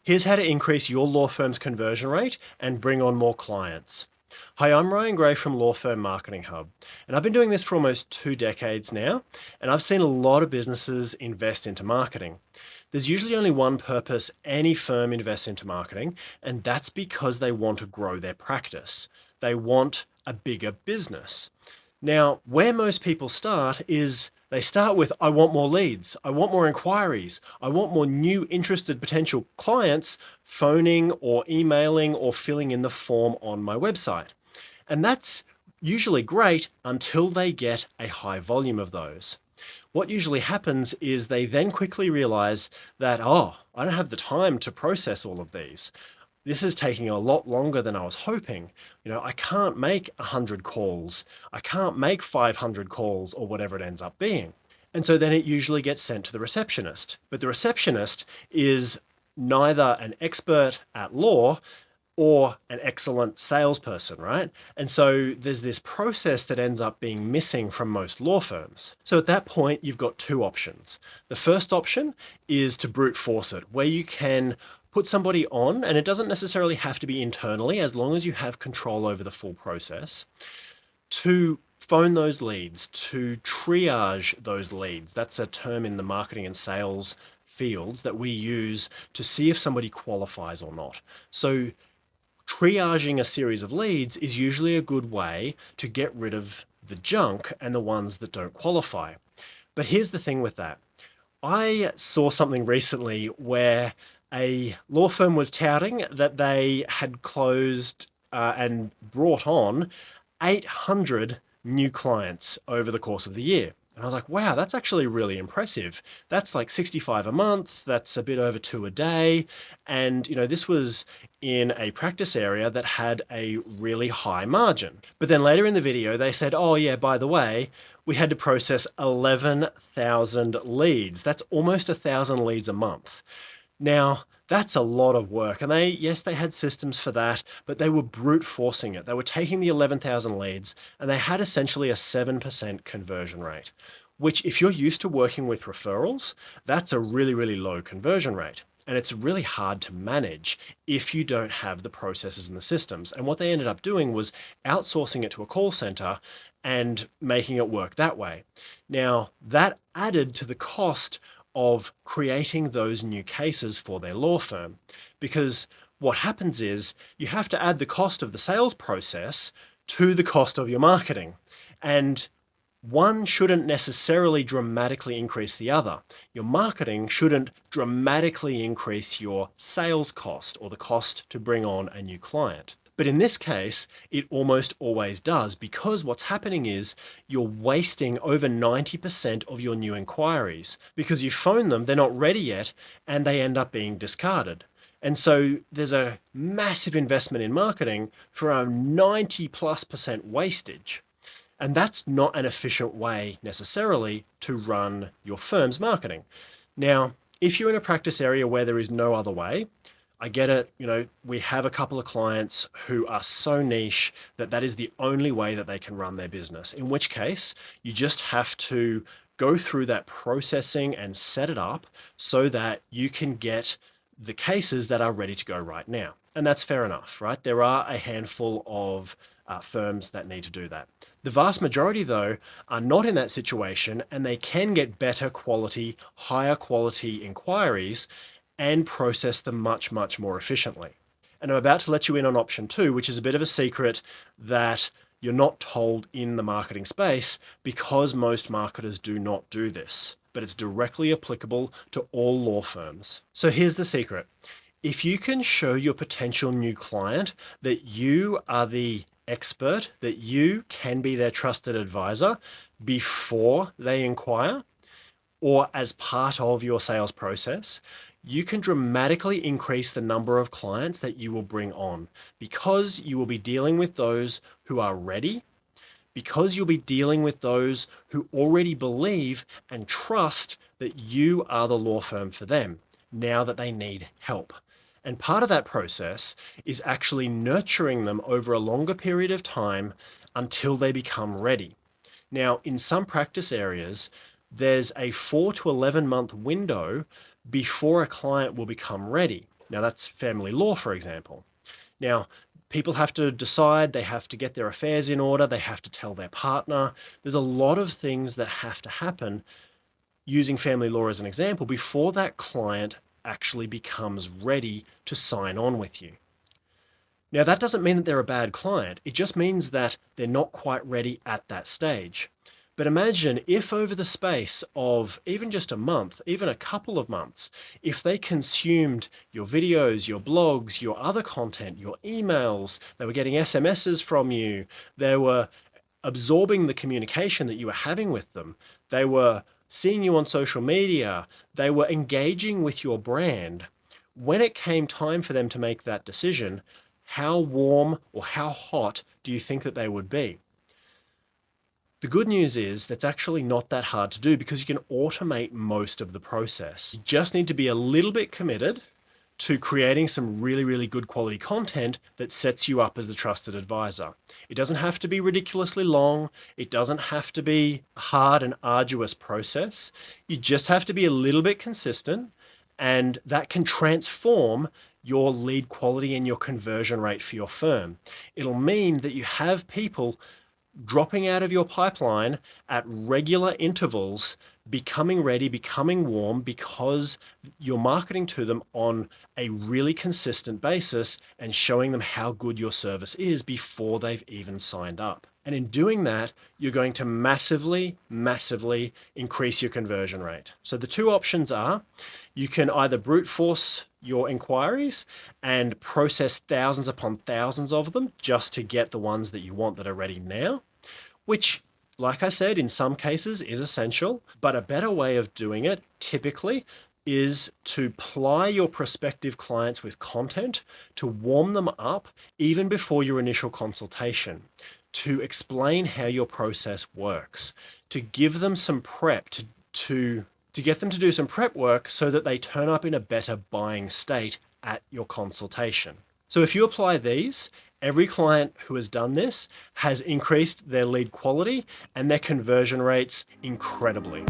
Here's how to increase your law firm's conversion rate and bring on more clients. Hi, I'm Ryan Gray from Law Firm Marketing Hub, and I've been doing this for almost 2 decades now, and I've seen a lot of businesses invest into marketing. There's usually only one purpose any firm invests into marketing, and that's because they want to grow their practice. They want a bigger business. Now, where most people start is they start with, I want more leads, I want more inquiries, I want more new interested potential clients phoning or emailing or filling in the form on my website. And that's usually great until they get a high volume of those. What usually happens is they then quickly realize that, oh, I don't have the time to process all of these. This is taking a lot longer than I was hoping. I can't make 100 calls. I can't make 500 calls or whatever it ends up being. And so then it usually gets sent to the receptionist. But the receptionist is neither an expert at law or an excellent salesperson, right? And so there's this process that ends up being missing from most law firms. So at that point, you've got two options. The first option is to brute force it, where you can put somebody on, and it doesn't necessarily have to be internally, as long as you have control over the full process, to phone those leads, to triage those leads. That's a term in the marketing and sales fields that we use to see if somebody qualifies or not. So triaging a series of leads is usually a good way to get rid of the junk and the ones that don't qualify. But here's the thing with that. I saw something recently where a law firm was touting that they had closed and brought on 800 new clients over the course of the year. And I was like, wow, that's actually really impressive. That's like 65 a month. That's a bit over two a day. And, this was in a practice area that had a really high margin. But then later in the video, they said, oh yeah, by the way, we had to process 11,000 leads. That's almost 1,000 leads a month. Now, that's a lot of work. And yes, they had systems for that, but they were brute forcing it. They were taking the 11,000 leads and they had essentially a 7% conversion rate, which if you're used to working with referrals, that's a really, really low conversion rate. And it's really hard to manage if you don't have the processes and the systems. And what they ended up doing was outsourcing it to a call center and making it work that way. Now, that added to the cost of creating those new cases for their law firm. Because what happens is you have to add the cost of the sales process to the cost of your marketing. And one shouldn't necessarily dramatically increase the other. Your marketing shouldn't dramatically increase your sales cost or the cost to bring on a new client. But in this case, it almost always does, because what's happening is you're wasting over 90% of your new inquiries because you phone them, they're not ready yet, and they end up being discarded. And so there's a massive investment in marketing for a 90+% wastage. And that's not an efficient way necessarily to run your firm's marketing. Now, if you're in a practice area where there is no other way, I get it. We have a couple of clients who are so niche that that is the only way that they can run their business, in which case you just have to go through that processing and set it up so that you can get the cases that are ready to go right now. And that's fair enough, right? There are a handful of firms that need to do that. The vast majority, though, are not in that situation, and they can get better quality, higher quality inquiries and process them much, much more efficiently. And I'm about to let you in on option two, which is a bit of a secret that you're not told in the marketing space because most marketers do not do this, but it's directly applicable to all law firms. So here's the secret. If you can show your potential new client that you are the expert, that you can be their trusted advisor before they inquire or as part of your sales process, you can dramatically increase the number of clients that you will bring on because you will be dealing with those who are ready, because you'll be dealing with those who already believe and trust that you are the law firm for them now that they need help. And part of that process is actually nurturing them over a longer period of time until they become ready. Now, in some practice areas, there's a 4 to 11 month window before a client will become ready. Now, that's family law, for example. Now, people have to decide, they have to get their affairs in order, they have to tell their partner. There's a lot of things that have to happen, using family law as an example, before that client actually becomes ready to sign on with you. Now, that doesn't mean that they're a bad client. It just means that they're not quite ready at that stage. But imagine if over the space of even just a month, even a couple of months, if they consumed your videos, your blogs, your other content, your emails, they were getting SMSs from you, they were absorbing the communication that you were having with them, they were seeing you on social media, they were engaging with your brand. When it came time for them to make that decision, how warm or how hot do you think that they would be? The good news is that's actually not that hard to do because you can automate most of the process. You just need to be a little bit committed to creating some really, really good quality content that sets you up as the trusted advisor. It doesn't have to be ridiculously long. It doesn't have to be a hard and arduous process. You just have to be a little bit consistent, and that can transform your lead quality and your conversion rate for your firm. It'll mean that you have people dropping out of your pipeline at regular intervals, becoming ready, becoming warm, because you're marketing to them on a really consistent basis and showing them how good your service is before they've even signed up. And in doing that, you're going to massively, massively increase your conversion rate. So the two options are, you can either brute force your inquiries and process thousands upon thousands of them just to get the ones that you want that are ready now, which, like I said, in some cases is essential, but a better way of doing it typically is to ply your prospective clients with content to warm them up even before your initial consultation, to explain how your process works, to give them some prep, to get them to do some prep work so that they turn up in a better buying state at your consultation. So if you apply these, every client who has done this has increased their lead quality and their conversion rates incredibly.